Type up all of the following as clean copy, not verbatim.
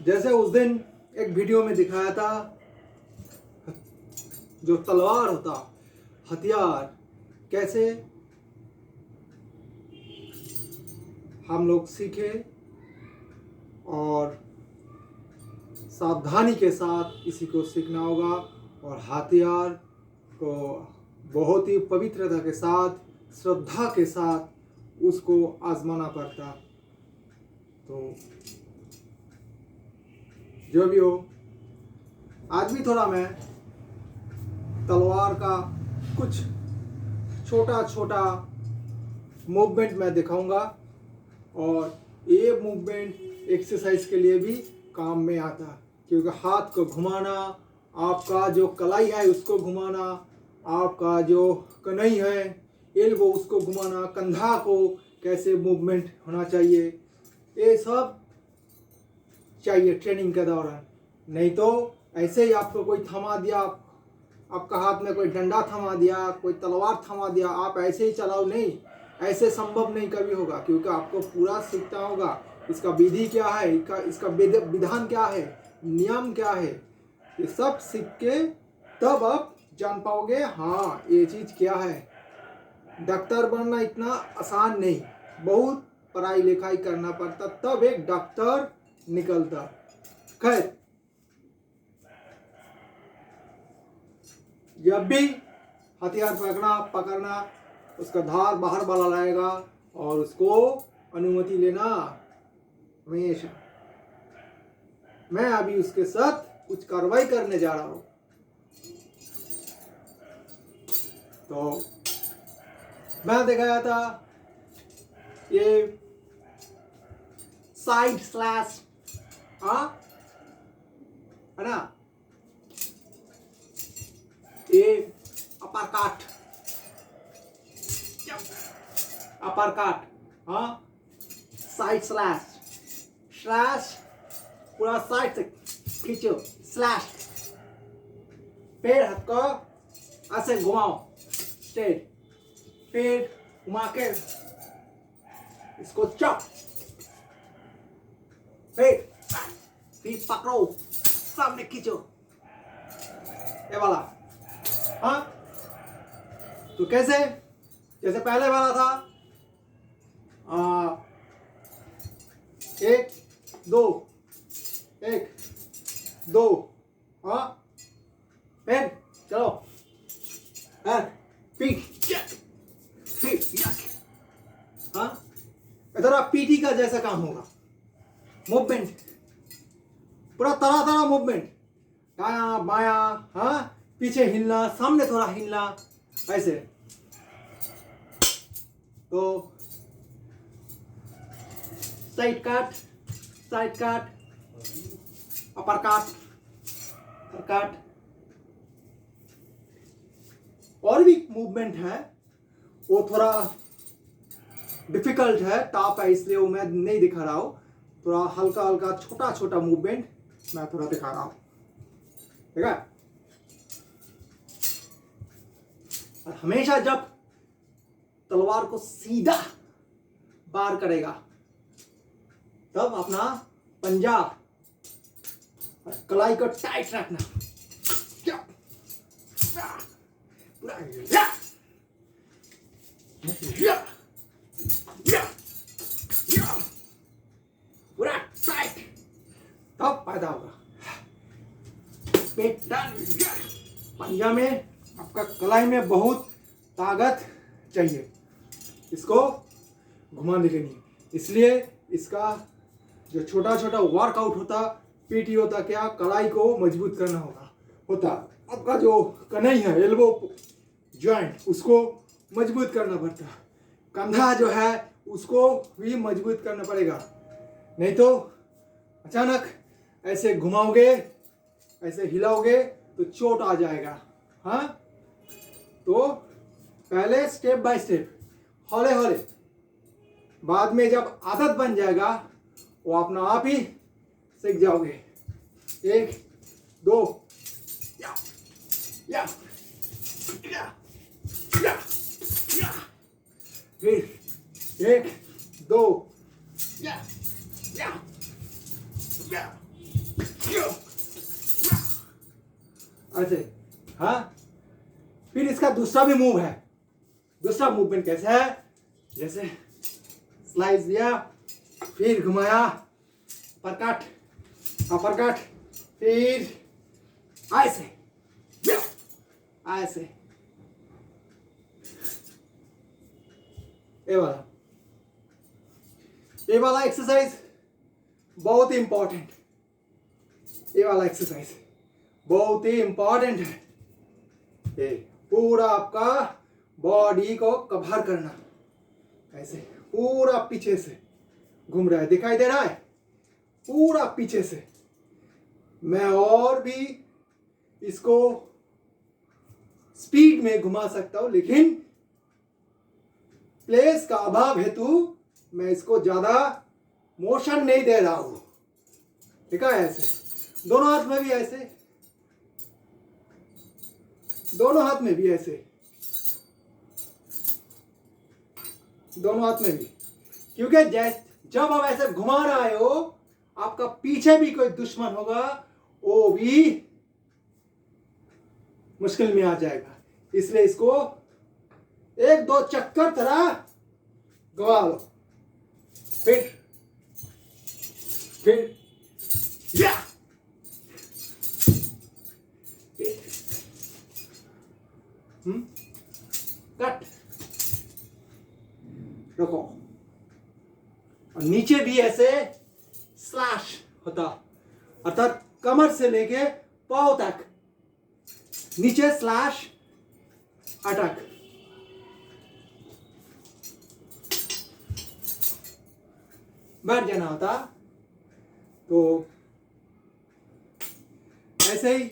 जैसे उस दिन एक वीडियो में दिखाया था, जो तलवार होता, हथियार, कैसे हम लोग सीखे और सावधानी के साथ इसी को सीखना होगा और हथियार को बहुत ही पवित्रता के साथ, श्रद्धा के साथ उसको आजमाना पड़ता। तो जो भी हो, आज भी थोड़ा मैं तलवार का कुछ छोटा छोटा मूवमेंट मैं दिखाऊंगा और ये मूवमेंट एक्सरसाइज के लिए भी काम में आता, क्योंकि हाथ को घुमाना, आपका जो कलाई है उसको घुमाना, आपका जो कनई है एल्बो उसको घुमाना, कंधा को कैसे मूवमेंट होना चाहिए, ये सब चाहिए ट्रेनिंग के दौरान। नहीं तो ऐसे ही आपको कोई थमा दिया, आपका हाथ में कोई डंडा थमा दिया, कोई तलवार थमा दिया, आप ऐसे ही चलाओ, नहीं, ऐसे संभव नहीं कभी होगा, क्योंकि आपको पूरा सीखना होगा इसका विधि क्या है, इसका विधान क्या है, नियम क्या है, ये सब सीख के तब आप जान पाओगे हाँ ये चीज़ क्या है। डॉक्टर बनना इतना आसान नहीं, बहुत पढ़ाई लिखाई करना पड़ता तब एक डॉक्टर निकलता। खैर, जब भी हथियार पकड़ना उसका धार बाहर वाला लाएगा और उसको अनुमति लेना हमेशा। मैं अभी उसके साथ कुछ कार्रवाई करने जा रहा हूं, तो मैं दिखाया था ये साइड स्लैश, हाँ है ना, ये अपर काट, हाँ, साइड स्लैश, स्लैश पूरा साइड से खींचो, स्लैश, पैर हाथ को ऐसे घुमाओ, स्ट्रेट, पैर घुमा के इसको चॉप, फिर पकड़ो, सामने खींचो, ये वाला, हाँ। तो कैसे, जैसे पहले वाला था, एक दो, हाँ, फिर चलो, हाँ, इधर आप पीटी का जैसा काम होगा, मूवमेंट पूरा तरह मूवमेंट, दाया बाया, हाँ, पीछे हिलना, सामने थोड़ा हिलना, ऐसे। तो साइड काट, अपर काट, और भी मूवमेंट है, वो थोड़ा डिफिकल्ट है, टॉप है, इसलिए वो मैं नहीं दिखा रहा हूँ। थोड़ा हल्का छोटा मूवमेंट मैं थोड़ा दिखा रहा हूँ, ठीक है। और हमेशा जब तलवार को सीधा बार करेगा तब अपना पंजा और कलाई को टाइट रखना, पूरा टाइट, तब पैदा होगा पेट टर्न। पंजा में आपका कलाई में बहुत ताकत चाहिए इसको घुमाने के लिए, इसलिए इसका जो छोटा वर्कआउट होता, पीटी होता, क्या कलाई को मजबूत करना होता। आपका जो कनई है, एल्बो जॉइंट, उसको मजबूत करना पड़ता, कंधा जो है उसको भी मजबूत करना पड़ेगा, नहीं तो अचानक ऐसे घुमाओगे, ऐसे हिलाओगे तो चोट आ जाएगा, हाँ। तो पहले स्टेप बाय स्टेप, हौले, बाद में जब आदत बन जाएगा वो अपना आप ही सीख जाओगे। 1 2 या फिर 1 2 या ऐसे, हाँ। फिर इसका दूसरा भी मूव है। दूसरा मूवमेंट कैसे है? जैसे स्लाइस दिया, फिर घुमाया, परकट, अपरकट, फिर ऐसे ऐसे, ये वाला एक्सरसाइज बहुत ही इंपॉर्टेंट। ये वाला एक्सरसाइज बहुत ही इंपॉर्टेंट है। ये पूरा आपका बॉडी को कवर करना, ऐसे पूरा पीछे से घूम रहा है, दिखाई दे रहा है? पूरा पीछे से। मैं और भी इसको स्पीड में घुमा सकता हूं, लेकिन प्लेस का अभाव हेतु मैं इसको ज्यादा मोशन नहीं दे रहा हूं। ठीक है? ऐसे दोनों हाथ में भी, ऐसे दोनों हाथ में भी, ऐसे दोनों हाथ में भी। क्योंकि जब आप ऐसे घुमा रहे हो, आपका पीछे भी कोई दुश्मन होगा, वो भी मुश्किल में आ जाएगा। इसलिए इसको एक दो चक्कर तरह घुमा लो, फिर या, कट, रखो। और नीचे भी ऐसे स्लैश होता, अर्थात कमर से लेके पांव तक नीचे स्लैश अटक। बैठ जाना होता। तो ऐसे ही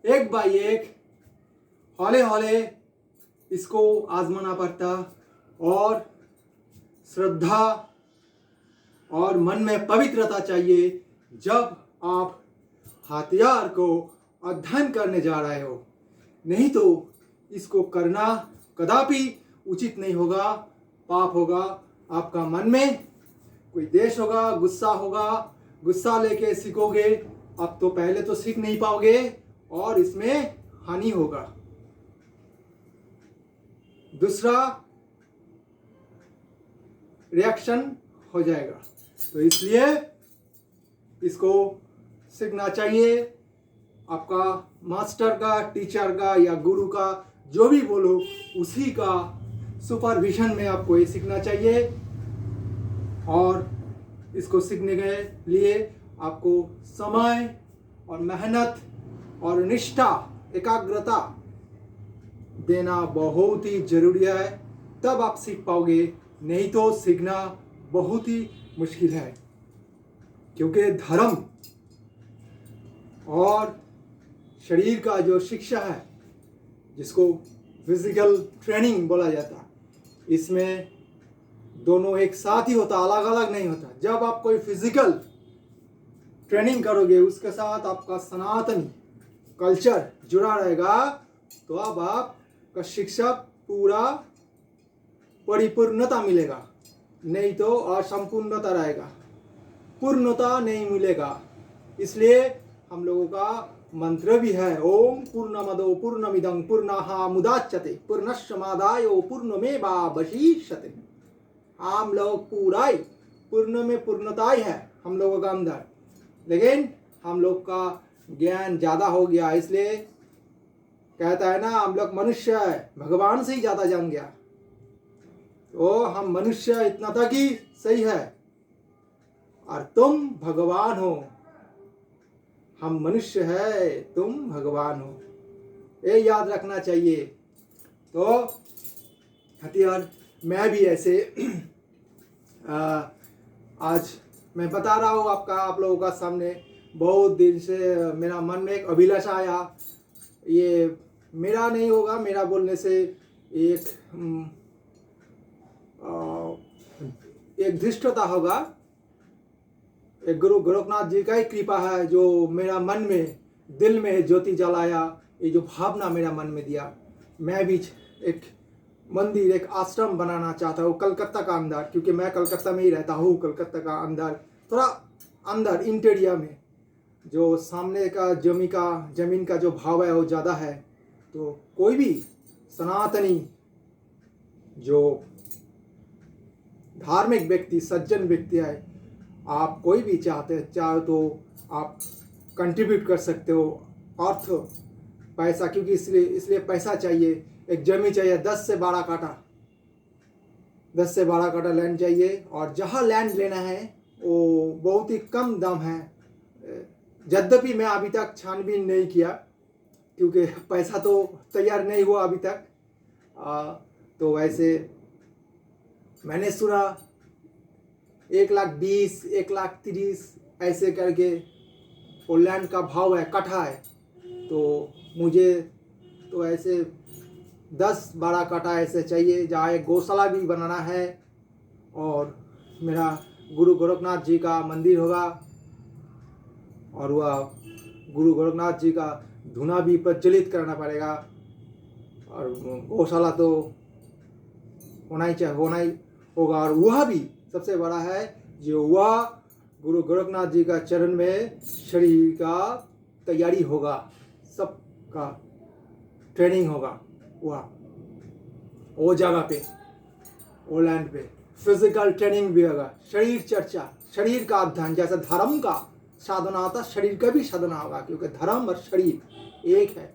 एक बाई एक हौले हौले इसको आजमाना पड़ता, और श्रद्धा और मन में पवित्रता चाहिए जब आप हथियार को अध्ययन करने जा रहे हो। नहीं तो इसको करना कदापि उचित नहीं होगा, पाप होगा। आपका मन में कोई देश होगा, गुस्सा होगा, गुस्सा लेके सीखोगे, अब तो पहले तो सीख नहीं पाओगे और इसमें हानि होगा। दूसरा रिएक्शन हो जाएगा। तो इसलिए इसको सीखना चाहिए। आपका मास्टर का, टीचर का या गुरु का, जो भी बोलो, उसी का सुपरविजन में आपको ये सीखना चाहिए। और इसको सीखने के लिए आपको समय और मेहनत और निष्ठा, एकाग्रता देना बहुत ही जरूरी है, तब आप सीख पाओगे। नहीं तो सीखना बहुत ही मुश्किल है। क्योंकि धर्म और शरीर का जो शिक्षा है, जिसको फिजिकल ट्रेनिंग बोला जाता है, इसमें दोनों एक साथ ही होता, अलग अलग नहीं होता। जब आप कोई फिजिकल ट्रेनिंग करोगे, उसके साथ आपका सनातनी कल्चर जुड़ा रहेगा, तो अब आपका शिक्षा पूरा परिपूर्णता मिलेगा। नहीं तो असंपूर्णता रहेगा, पूर्णता नहीं मिलेगा। इसलिए हम लोगों का मंत्र भी है, ओम पूर्णमदो पूर्णमिदं पूर्णाः मुदाच्यते पूर्णस्य मादाय पूर्णमेवावशिष्यते। हम लोग पूरा ही पूर्ण में पूर्णता ही है हम लोगों का अंदर, लेकिन हम लोग का ज्ञान ज्यादा हो गया। इसलिए कहता है ना, हम लोग मनुष्य है, भगवान से ही ज्यादा जान गया। तो हम मनुष्य इतना था कि सही है, और तुम भगवान हो। हम मनुष्य है, तुम भगवान हो, ये याद रखना चाहिए। तो हथियार मैं भी ऐसे आज मैं बता रहा हूँ आप लोगों का सामने। बहुत दिन से मेरा मन में एक अभिलाषा आया, ये मेरा नहीं होगा, मेरा बोलने से एक धृष्टता होगा। एक गुरु गोरखनाथ जी का ही कृपा है, जो मेरा मन में, दिल में ज्योति जलाया, ये जो भावना मेरा मन में दिया। मैं भी एक मंदिर, एक आश्रम बनाना चाहता हूँ कलकत्ता का अंदर, क्योंकि मैं कलकत्ता में ही रहता हूँ। कलकत्ता का अंदर, थोड़ा अंदर इंटीरियर में जो सामने का जमीन का जो भाव है वो ज़्यादा है, तो कोई भी सनातनी जो धार्मिक व्यक्ति, सज्जन व्यक्ति है, आप कोई भी चाहो तो आप कंट्रीब्यूट कर सकते हो अर्थ पैसा, क्योंकि इसलिए पैसा चाहिए। एक जमीन चाहिए 10 से 12 काठा, 10 से 12 काठा लैंड चाहिए, और जहाँ लैंड लेना है वो बहुत ही कम दाम है। यद्यपि मैं अभी तक छानबीन नहीं किया क्योंकि पैसा तो तैयार नहीं हुआ अभी तक। तो वैसे मैंने सुना 1,20,000, 1,30,000 ऐसे करके वो लैंड का भाव है, कट्ठा है। तो मुझे तो ऐसे 10-12 काठा ऐसे चाहिए, जहाँ एक गौशाला भी बनाना है, और मेरा गुरु गोरखनाथ जी का मंदिर होगा, और वह गुरु गोरखनाथ जी का धुना भी प्रज्वलित करना पड़ेगा, और गौशाला तो होना ही होगा। और वह भी सबसे बड़ा है, जो वह गुरु गोरखनाथ जी का चरण में शरीर का तैयारी होगा, सबका ट्रेनिंग होगा, वो जगह पे, वो लैंड पे फिजिकल ट्रेनिंग भी होगा, शरीर चर्चा, शरीर का अध्ययन। जैसे धर्म का साधना होता, शरीर का भी साधना होगा, क्योंकि धर्म और शरीर एक है।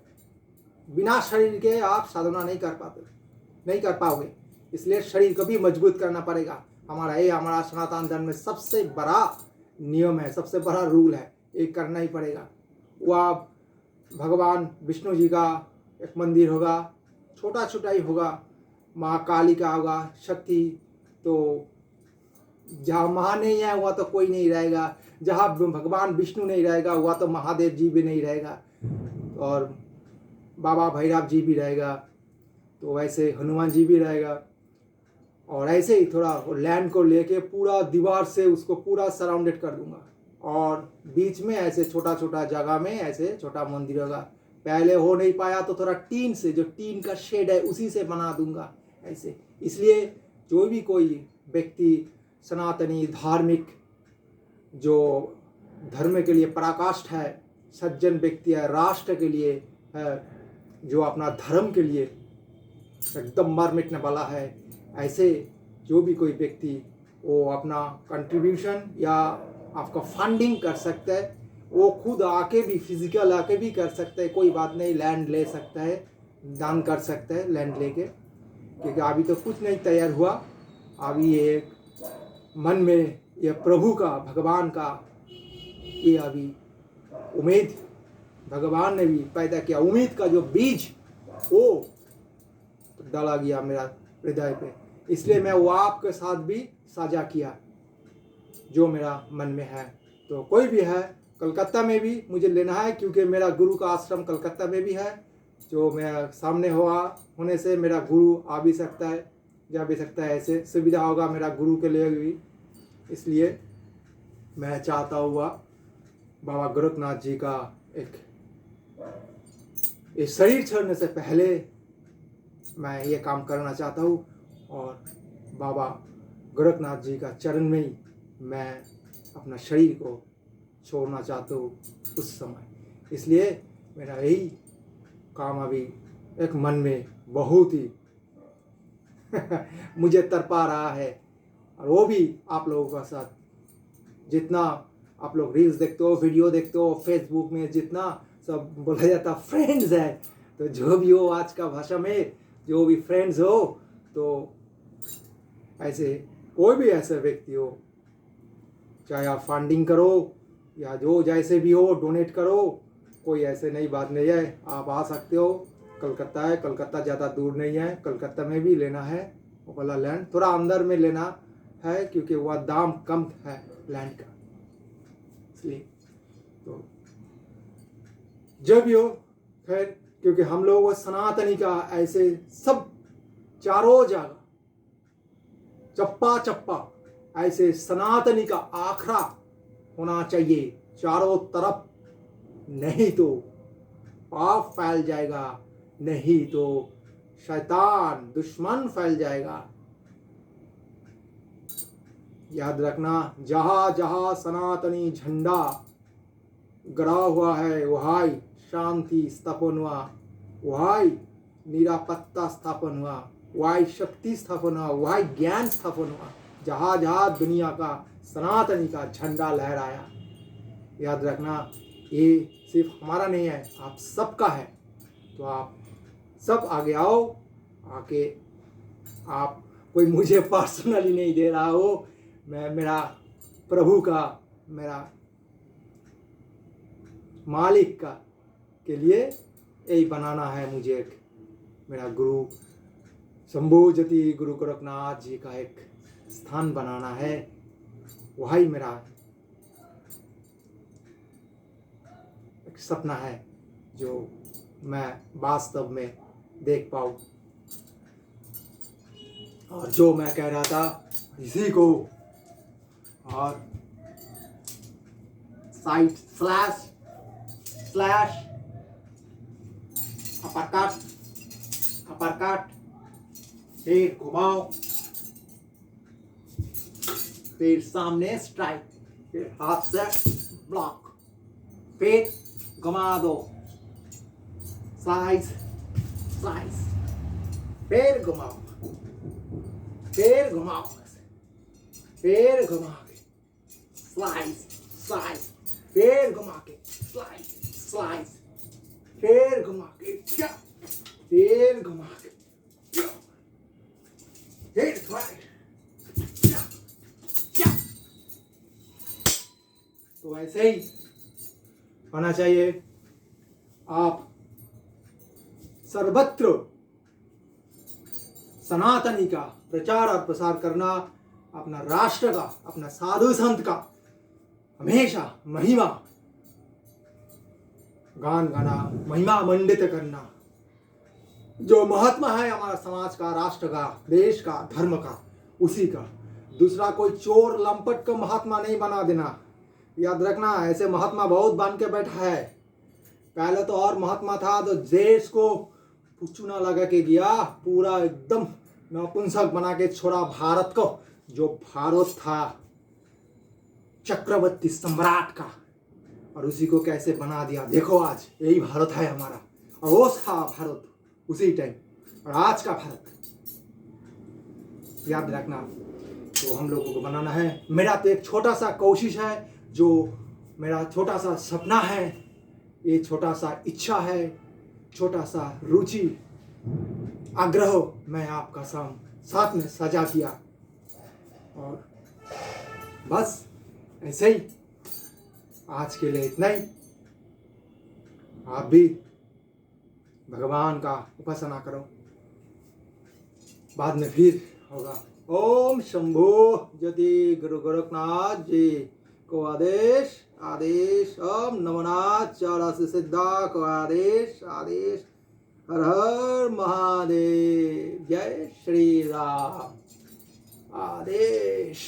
बिना शरीर के आप साधना नहीं कर पाओगे। इसलिए शरीर को भी मजबूत करना पड़ेगा। हमारा सनातन धर्म में सबसे बड़ा नियम है, सबसे बड़ा रूल है, एक करना ही पड़ेगा। वह भगवान विष्णु जी का एक मंदिर होगा, छोटा छोटा ही होगा, माँ काली का होगा, शक्ति। तो जहाँ माँ नहीं है वहाँ तो कोई नहीं रहेगा, जहाँ भगवान विष्णु नहीं रहेगा वहाँ तो महादेव जी भी नहीं रहेगा, और बाबा भैरव जी भी रहेगा, तो वैसे हनुमान जी भी रहेगा। और ऐसे ही थोड़ा लैंड को लेके पूरा दीवार से उसको पूरा सराउंडेड कर दूंगा, और बीच में ऐसे छोटा छोटा जगह में ऐसे छोटा मंदिर होगा। पहले हो नहीं पाया तो थोड़ा टीन से, जो टीन का शेड है उसी से बना दूंगा ऐसे। इसलिए जो भी कोई व्यक्ति सनातनी धार्मिक, जो धर्म के लिए पराकाष्ठ है, सज्जन व्यक्ति है, राष्ट्र के लिए है, जो अपना धर्म के लिए एकदम मर मिटने वाला है, ऐसे जो भी कोई व्यक्ति वो अपना कंट्रीब्यूशन या आपका फंडिंग कर सकता है, वो खुद आके भी, फिजिकल आके भी कर सकता है, कोई बात नहीं, लैंड ले सकता है, दान कर सकता है लैंड लेके। क्योंकि अभी तो कुछ नहीं तैयार हुआ, अभी ये मन में ये प्रभु का, भगवान का ये अभी उम्मीद भगवान ने भी पैदा किया, उम्मीद का जो बीज वो डाला गया मेरा हृदय पे, इसलिए मैं वो आपके साथ भी साझा किया जो मेरा मन में है। तो कोई भी है, कलकत्ता में भी मुझे लेना है, क्योंकि मेरा गुरु का आश्रम कलकत्ता में भी है, जो मेरा सामने होने से मेरा गुरु आ भी सकता है, जा भी सकता है, ऐसे सुविधा होगा मेरा गुरु के लिए भी। इसलिए मैं चाहता हुआ बाबा गोरखनाथ जी का एक शरीर छोड़ने से पहले मैं ये काम करना चाहता हूँ, और बाबा गोरखनाथ जी का चरण में ही मैं अपना शरीर को छोड़ना चाहता हूँ उस समय। इसलिए मेरा यही काम अभी एक मन में बहुत ही मुझे तड़पा रहा है, और वो भी आप लोगों के साथ। जितना आप लोग रील्स देखते हो, वीडियो देखते हो, फेसबुक में जितना सब बोला जाता फ्रेंड्स है, तो जो भी हो आज का भाषा में, जो भी फ्रेंड्स हो, तो ऐसे कोई भी ऐसा व्यक्ति हो, चाहे आप फंडिंग करो या जो जैसे भी हो, डोनेट करो, कोई ऐसे नई बात नहीं है, आप आ सकते हो। कलकत्ता है, कलकत्ता ज़्यादा दूर नहीं है, कलकत्ता में भी लेना है वो वाला लैंड, थोड़ा अंदर में लेना है क्योंकि वह दाम कम है लैंड का, इसलिए। तो जब भी हो खैर, क्योंकि हम लोग सनातनी का ऐसे सब चारों जगह चप्पा चप्पा ऐसे सनातनी का आखड़ा होना चाहिए चारों तरफ, नहीं तो पाप फैल जाएगा, नहीं तो शैतान दुश्मन फैल जाएगा। याद रखना, जहां जहां सनातनी झंडा गड़ा हुआ है वहाई शांति स्थापन हुआ, वहाई निरापत्ता स्थापन हुआ, वहाई शक्ति स्थापन हुआ, वहाई ज्ञान स्थापन हुआ, जहाँ जहाँ दुनिया का सनातनी का झंडा लहराया। याद रखना ये सिर्फ हमारा नहीं है, आप सबका है। तो आप सब आगे आओ, आके आप कोई मुझे पर्सनली नहीं दे रहा हो, मैं मेरा प्रभु का, मेरा मालिक का के लिए यही बनाना है। मुझे एक मेरा गुरु शंभू ज्योति गुरु गोरखनाथ जी का एक स्थान बनाना है, वही मेरा एक सपना है जो मैं वास्तव में देख पाऊँ। और जो मैं कह रहा था इसी को, और साइड स्लैश अपरकट, फिर घुमाओ, फिर सामने स्ट्राइक, फिर हाथ से ब्लॉक, फिर घुमा दो, स्लाइस, फिर घुमाओ, फिर घुमाओ, फिर घुमा के स्लाइस, फिर घुमा के स्लाइस, फिर घुमा के फिर घुमा के फिर तो ऐसे ही होना चाहिए। आप सर्वत्र सनातनी का प्रचार और प्रसार करना, अपना राष्ट्र का, अपना साधु संत का हमेशा महिमा गान गाना, महिमा मंडित करना। जो महात्मा है हमारा समाज का, राष्ट्र का, देश का, धर्म का, उसी का। दूसरा कोई चोर लंपट को महात्मा नहीं बना देना। याद रखना, ऐसे महात्मा बहुत बन के बैठा है। पहले तो और महात्मा था तो देश को चूना लगा के गया, पूरा एकदम नपुंसक बना के छोड़ा भारत को। जो भारत था चक्रवर्ती सम्राट का, और उसी को कैसे बना दिया। देखो आज यही भारत है हमारा, और वो था भारत उसी टाइम, और आज का भारत याद रखना। तो हम लोगों को बनाना है। मेरा तो एक छोटा सा कोशिश है, जो मेरा छोटा सा सपना है, ये छोटा सा इच्छा है, छोटा सा रुचि आग्रह मैं आपका साथ में सजा किया। और बस ऐसे ही आज के लिए इतना ही। आप भी भगवान का उपासना करो, बाद में फिर होगा। ओम शंभो ज्योति गुरु गोरखनाथ जी को आदेश, ओम नमोनाथ 84 सिद्धा को आदेश। हर हर महादेव, जय श्री राम। आदेश।